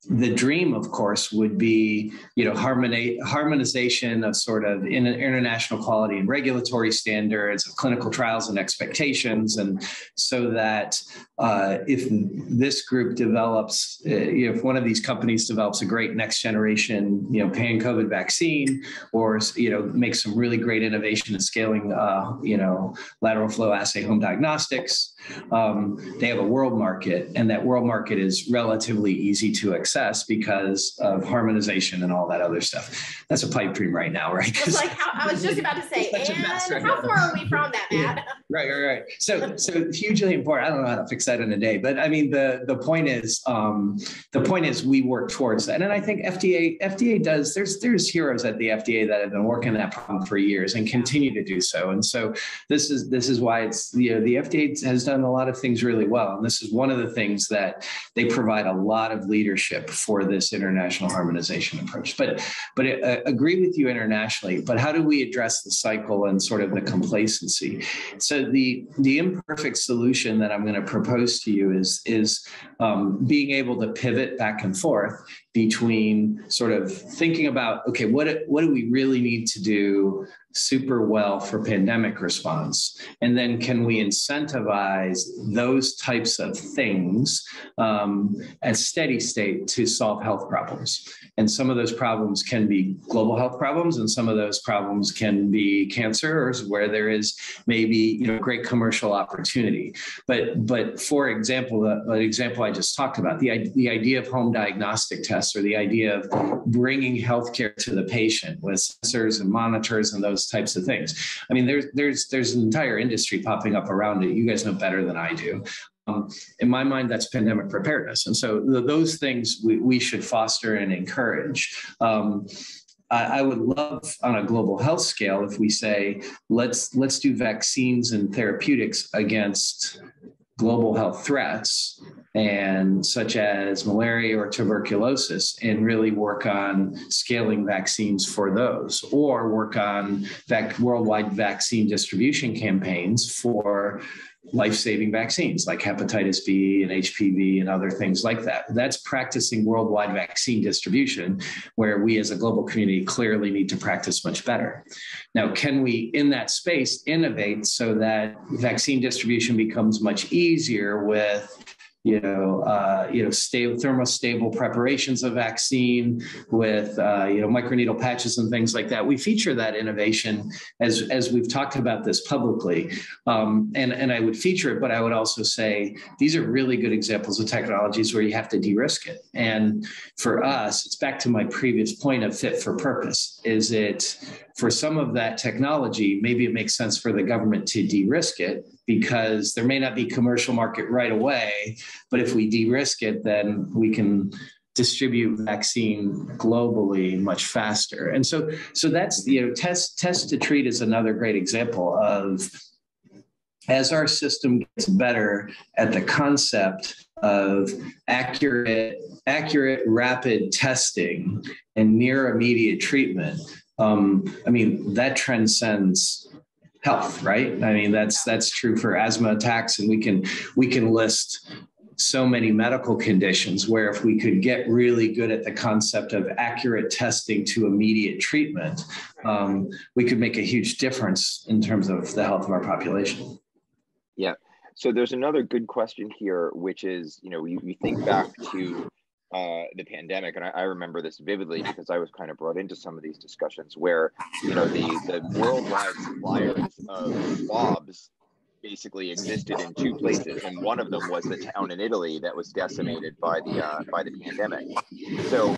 the dream, of course, would be, harmonization of sort of international quality and regulatory standards, of clinical trials and expectations. And so that if this group develops, if one of these companies develops a great next generation, pan-COVID vaccine, or, makes some really great innovation in scaling, lateral flow assay home diagnostics, they have a world market, and that world market is relatively easy to access because of harmonization and all that other stuff. That's a pipe dream right now, right? I was just about to say, and how far are we from that, Matt? Right. So hugely important. I don't know how to fix that in a day, but I mean, the point is we work towards that. And I think FDA does, there's heroes at the FDA that have been working that problem for years and continue to do so. And so this is why it's, the FDA has done a lot of things really well. And this is one of the things that they provide a lot of leadership for this international harmonization approach. But agree with you internationally, but how do we address the cycle and sort of the complacency? So the imperfect solution that I'm going to propose to you is being able to pivot back and forth between sort of thinking about, okay, what do we really need to do super well for pandemic response? And then can we incentivize those types of things at steady state to solve health problems? And some of those problems can be global health problems, and some of those problems can be cancers where there is maybe great commercial opportunity. But for example, an example I just talked about, the idea of home diagnostic tests, or the idea of bringing healthcare to the patient with sensors and monitors and those types of things. I mean, there's an entire industry popping up around it. You guys know better than I do. In my mind, that's pandemic preparedness. And so those things we should foster and encourage. I would love on a global health scale if we say, let's do vaccines and therapeutics against global health threats, and such as malaria or tuberculosis, and really work on scaling vaccines for those, or work on worldwide vaccine distribution campaigns for life-saving vaccines like hepatitis B and HPV and other things like that. That's practicing worldwide vaccine distribution, where we as a global community clearly need to practice much better. Now, can we, in that space, innovate so that vaccine distribution becomes much easier with thermostable preparations of vaccine with, microneedle patches and things like that. We feature that innovation as we've talked about this publicly. And I would feature it, but I would also say, these are really good examples of technologies where you have to de-risk it. And for us, it's back to my previous point of fit for purpose. Is it, for some of that technology, maybe it makes sense for the government to de-risk it, because there may not be commercial market right away, but if we de-risk it, then we can distribute vaccine globally much faster. And so that's, test to treat is another great example of, as our system gets better at the concept of accurate, rapid testing and near immediate treatment, that transcends health, right? I mean, that's true for asthma attacks, and we can list so many medical conditions where if we could get really good at the concept of accurate testing to immediate treatment, we could make a huge difference in terms of the health of our population. Yeah. So there's another good question here, which is, we think back to the pandemic, and I remember this vividly because I was kind of brought into some of these discussions where, the worldwide suppliers of swabs basically existed in two places, and one of them was the town in Italy that was decimated by the pandemic. So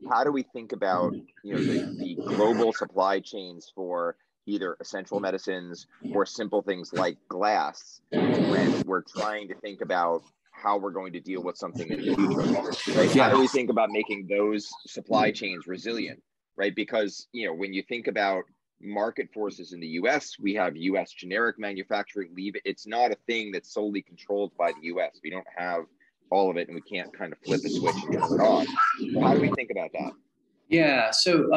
how do we think about the global supply chains for either essential medicines or simple things like glass when we're trying to think about how we're going to deal with something in the future, right? How do we think about making those supply chains resilient, right? Because, when you think about market forces in the US, we have US generic manufacturing. It's not a thing that's solely controlled by the US. We don't have all of it, and we can't kind of flip a switch and turn it on. So how do we think about that? Yeah. So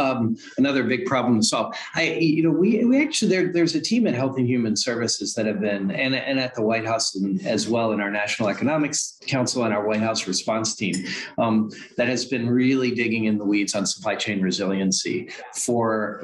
another big problem to solve. We actually there's a team at Health and Human Services that have been and at the White House as well in our National Economics Council and our White House response team that has been really digging in the weeds on supply chain resiliency for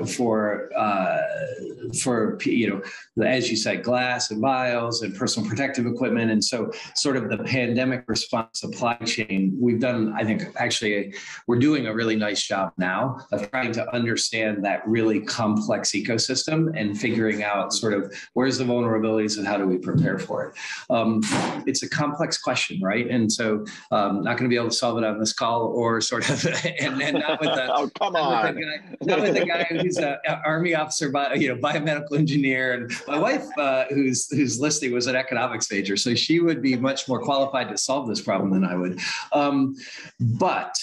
as you said, glass and vials and personal protective equipment. And so sort of the pandemic response supply chain, we've done, I think actually we're doing a really nice job now of trying to understand that really complex ecosystem and figuring out sort of where's the vulnerabilities and how do we prepare for it. It's a complex question, right? And so not going to be able to solve it on this call or sort of, and not with the, oh, come on. Not with the guy who's an Army officer, biomedical engineer. And my wife, who's listening, was an economics major, so she would be much more qualified to solve this problem than I would. But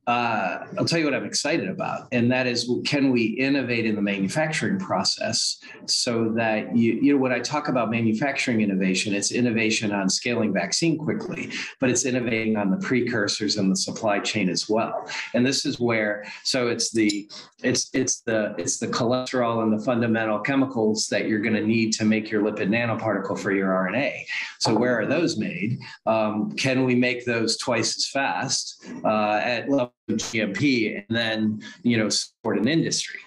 I'll tell you what I'm excited about, and that is, can we innovate in the manufacturing process so that when I talk about manufacturing innovation, it's innovation on scaling vaccine quickly, but it's innovating on the precursors and the supply chain as well. And this is where, so it's the cholesterol and the fundamental chemicals that you're going to need to make your lipid nanoparticle for your RNA. So where are those made? Can we make those twice as fast at level GMP and then, support an industry?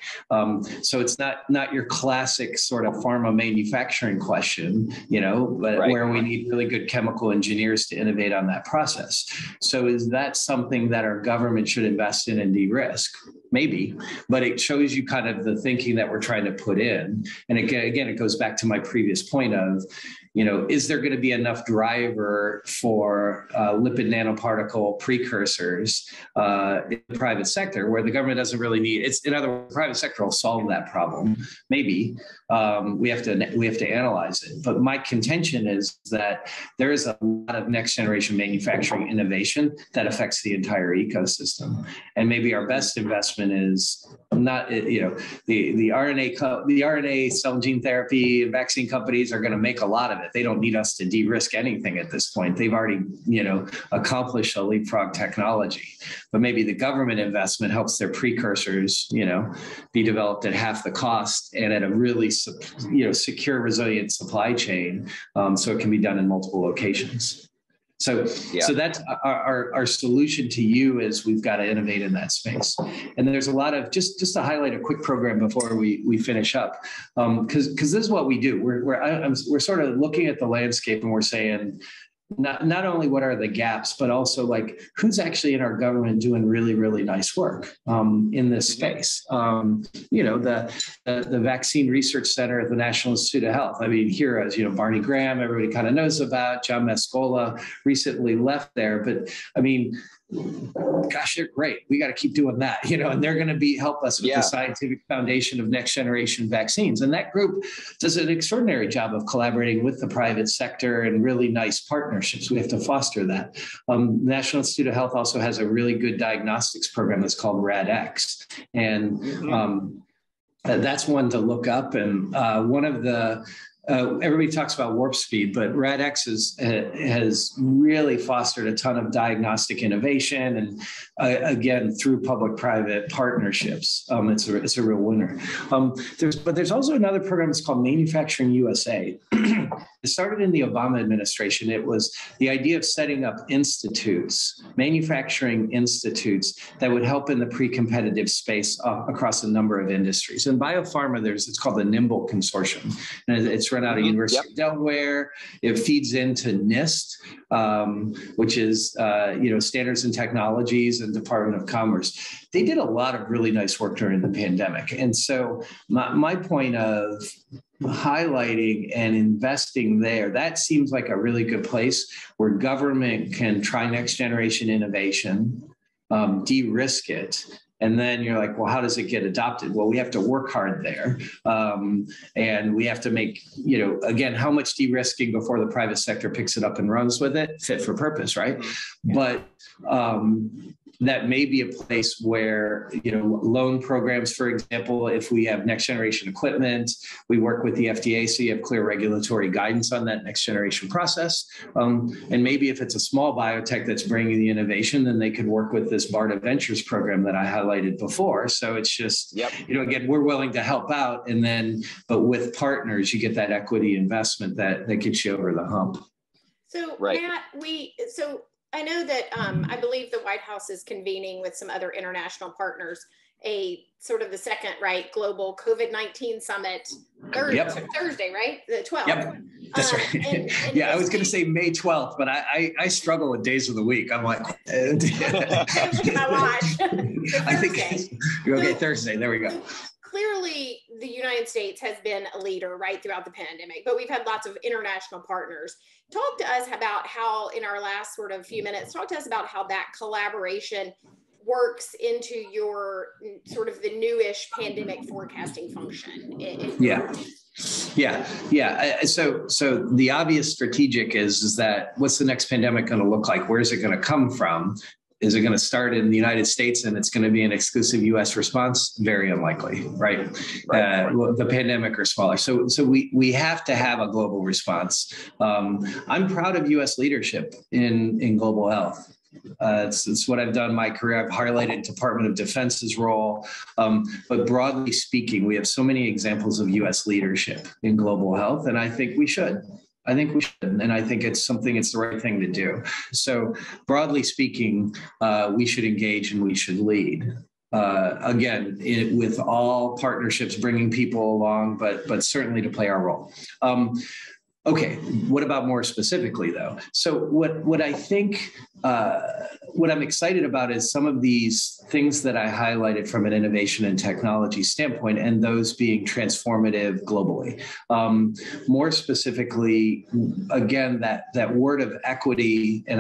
So it's not your classic sort of pharma manufacturing question, but right, where we need really good chemical engineers to innovate on that process. So is that something that our government should invest in and de-risk? Maybe, but it shows you kind of the thinking that we're trying to put in. And again, it goes back to my previous point of, is there going to be enough driver for lipid nanoparticle precursors in the private sector where the government doesn't really need it's? In other words, the private sector will solve that problem. Maybe we have to analyze it. But my contention is that there is a lot of next generation manufacturing innovation that affects the entire ecosystem, and maybe our best investment is not the RNA cell and gene therapy and vaccine companies are going to make a lot of it. They don't need us to de-risk anything at this point. They've already, accomplished a leapfrog technology. But maybe the government investment helps their precursors, be developed at half the cost and at a really, secure, resilient supply chain, so it can be done in multiple locations. So that's our solution to you is we've got to innovate in that space. And there's a lot of, just to highlight a quick program before we finish up, because this is what we do. We're sort of looking at the landscape and we're saying, not only what are the gaps, but also like who's actually in our government doing really, really nice work in this space. The Vaccine Research Center at the National Institute of Health. I mean, heroes, Barney Graham, everybody kind of knows about. John Mascola recently left there, but I mean, gosh, they're great. We got to keep doing that, and they're going to help us with the scientific foundation of next generation vaccines. And that group does an extraordinary job of collaborating with the private sector and really nice partnerships. We have to foster that. National Institute of Health also has a really good diagnostics program that's called RADx. And that's one to look up. And one of the everybody talks about warp speed, but RADx has really fostered a ton of diagnostic innovation, and again through public-private partnerships, it's a real winner. There's also another program that's called Manufacturing USA. It started in the Obama administration. It was the idea of setting up manufacturing institutes that would help in the pre-competitive space across a number of industries. In biopharma, it's called the Nimble Consortium, and it's run out of University of Delaware. It feeds into NIST, which is Standards and Technologies and Department of Commerce. They did a lot of really nice work during the pandemic, and so my point of highlighting and investing there, that seems like a really good place where government can try next generation innovation, de-risk it. And then you're like, well, how does it get adopted? Well, we have to work hard there. And we have to make, again, how much de-risking before the private sector picks it up and runs with it, fit for purpose, right? Yeah. But that may be a place where, loan programs, for example, if we have next generation equipment, we work with the FDA, so you have clear regulatory guidance on that next generation process. And maybe if it's a small biotech that's bringing the innovation, then they could work with this BARDA Ventures program that I highlighted before. So it's just, again, we're willing to help out, but with partners, you get that equity investment that gets you over the hump. So Matt, I know that I believe the White House is convening with some other international partners a sort of the second, global COVID-19 summit Thursday, right? The 12th. Yep, that's right. And I was going to say May 12th, but I struggle with days of the week. I'm like, I think, okay, Thursday, there we go. Clearly, the United States has been a leader throughout the pandemic, but we've had lots of international partners. Talk to us about how, in our last sort of few minutes, talk to us about how that collaboration works into your sort of the newish pandemic forecasting function. So the obvious strategic is that what's the next pandemic going to look like? Where's it going to come from? Is it going to start in the United States and it's going to be an exclusive U.S. response? Very unlikely, right? The pandemic or smaller. So we have to have a global response. I'm proud of U.S. leadership in global health. It's what I've done in my career. I've highlighted Department of Defense's role, but broadly speaking, we have so many examples of U.S. leadership in global health, and I think we should. And I think it's the right thing to do. So broadly speaking, we should engage and we should lead. Again, with all partnerships, bringing people along, but certainly to play our role. Okay, what about more specifically though? So what I think, what I'm excited about is some of these things that I highlighted from an innovation and technology standpoint, and those being transformative globally. More specifically, again, that word of equity, and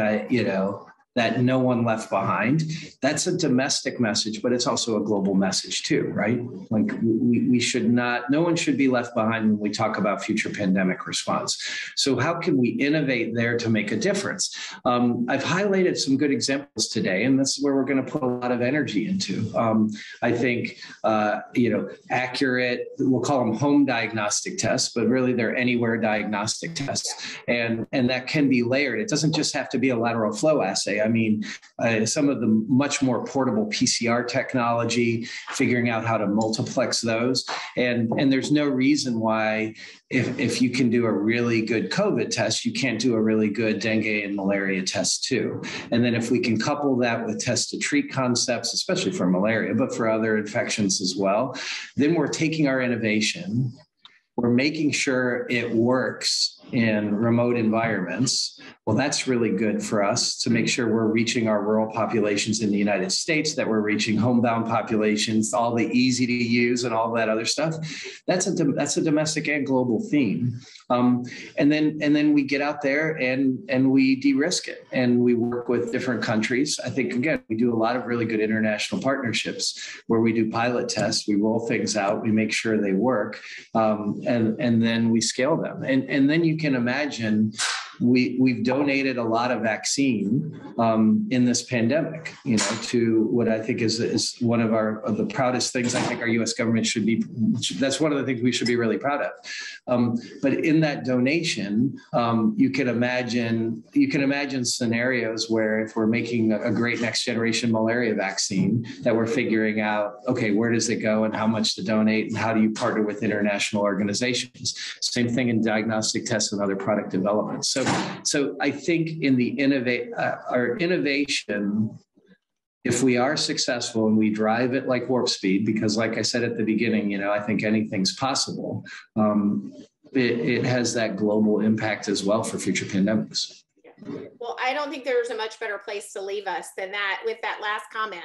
that no one left behind, that's a domestic message, but it's also a global message too, right? Like no one should be left behind when we talk about future pandemic response. So how can we innovate there to make a difference? I've highlighted some good examples today, and this is where we're gonna put a lot of energy into. I think, accurate, we'll call them home diagnostic tests, but really they're anywhere diagnostic tests. And that can be layered. It doesn't just have to be a lateral flow assay. I mean, some of the much more portable PCR technology, figuring out how to multiplex those. And there's no reason why if you can do a really good COVID test, you can't do a really good dengue and malaria test too. And then if we can couple that with test to treat concepts, especially for malaria, but for other infections as well, then we're taking our innovation, we're making sure it works in remote environments. Well, that's really good for us to make sure we're reaching our rural populations in the United States, that we're reaching homebound populations, all the easy to use and all that other stuff. That's a domestic and global theme. And then we get out there and we de-risk it and we work with different countries. I think, again, we do a lot of really good international partnerships where we do pilot tests, we roll things out, we make sure they work, and then we scale them. And then you can imagine we've donated a lot of vaccine in this pandemic, to what I think is one of the proudest things I think our U.S. government should be. That's one of the things we should be really proud of. But in that donation, you can imagine scenarios where if we're making a great next generation malaria vaccine, that we're figuring out, okay, where does it go and how much to donate and how do you partner with international organizations? Same thing in diagnostic tests and other product development. So I think in our innovation, if we are successful and we drive it like warp speed, because like I said at the beginning, I think anything's possible, it has that global impact as well for future pandemics. Well, I don't think there's a much better place to leave us than that with that last comment.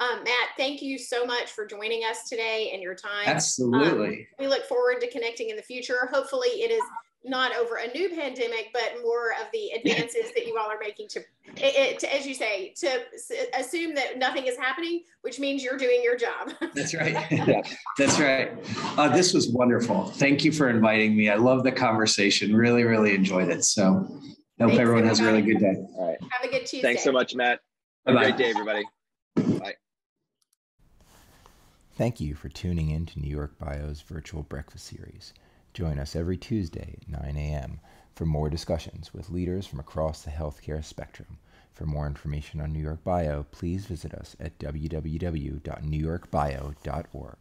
Matt, thank you so much for joining us today and your time. Absolutely. We look forward to connecting in the future. Hopefully it is not over a new pandemic, but more of the advances that you all are making to, as you say, to assume that nothing is happening, which means you're doing your job. That's right. Yeah, that's right. This was wonderful. Thank you for inviting me. I love the conversation. Really, really enjoyed it. So I hope everyone has a really good day. All right. Have a good Tuesday. Thanks so much, Matt. Have a great day, everybody. Thank you for tuning in to New York Bio's virtual breakfast series. Join us every Tuesday at 9 a.m. for more discussions with leaders from across the healthcare spectrum. For more information on New York Bio, please visit us at www.newyorkbio.org.